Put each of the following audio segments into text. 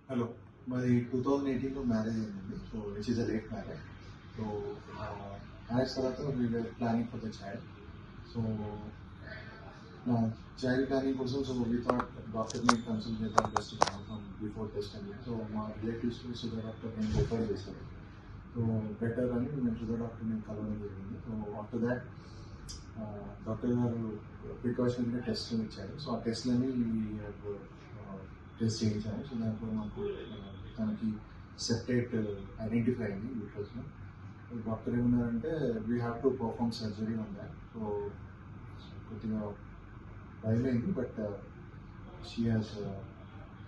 Hello, మాది 2018లో marriage అయిందండి. So which is a late marriage. So marriage తర్వాత we are planning for the child. So నా child planning కోసం సో వీ థాట్ డాక్టర్ని కన్సల్ట్ చేద్దాం బెస్ట్ కన్ఫర్మ్ బిఫోర్ టెస్ట్ అని. సో మా రిలేటివ్స్లో షుగర్ డాక్టర్ నేను రిఫర్ చేశాను. సో బెటర్ అని మేము షుగర్ డాక్టర్ని కలవడం జరిగింది. సో ఆఫ్టర్ దాట్ డాక్టర్ గారు ప్రికాషనరీ టెస్ట్ ఇచ్చారు. సో ఆ టెస్ట్లని టెస్ట్ చేయించాము. సో దాంట్లో మాకు తనకి సెపరేట్ ఐడెంటిఫై అయింది యూట్రస్లో. డాక్టర్ ఏమన్నారంటే we have to perform surgery on that. So కొద్దిగా భయమైంది, but she has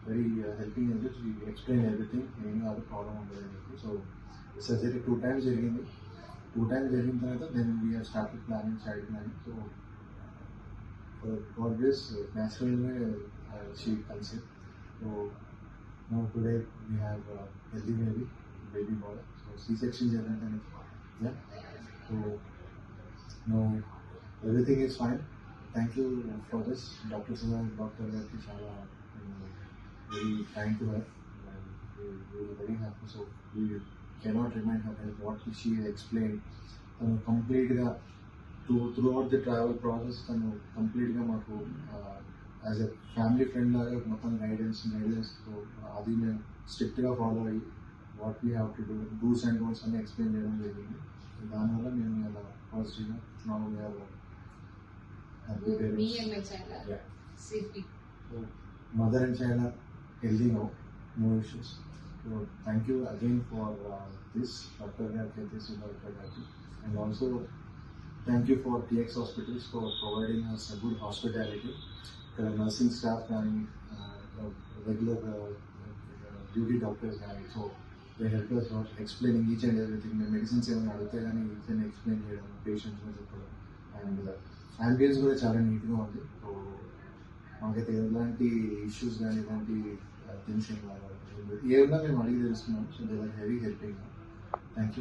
very helping అండి. షీ ఎక్స్ప్లెయిన్ ఎవ్రీథింగ్, ఏం కాదు ప్రాబ్లం ఉండదని చెప్పి. సో సర్జరీ 2 times జరిగింది. 2 times జరిగిన తర్వాత then we are started planning, child planning. So for this naturally she conceived. So now today we have a healthy baby boy. So C-section journey and yeah. So now everything is fine. Thank you for this, Dr. Sudha, Dr. Chala, very kind to her. And we were very happy. So we cannot remind her that what she explained completely. Throughout the travel process తను కంప్లీట్గా మాకు as a family friend లాగా మొత్తం guidance అది మేము స్ట్రిక్ట్గా follow అయ్యి what we have to dos and don'ts అని ఎక్స్ప్లెయిన్ చేయడం జరిగింది. దానివల్ల మేము ఇలా పాజిటివ్గా mother and child healthy no issues. So thank you again for this doctor గారికి, డాక్టర్ గారికి, and also thank you for TX Hospitals for providing us a good hospitality. The nursing staff and regular duty doctors and so they helped us out explaining each and everything. The medicines even aduthe gaani each and explain cheyadam patients ku cheppadam, and ambience kuda chaala neat ga undi. So మాకైతే ఎలాంటి issues కానీ ఎలాంటి things ఏమన్నా మేము అడిగి తెలుసుకున్నాం. So they are very helping. Thank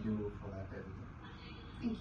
you for that everything.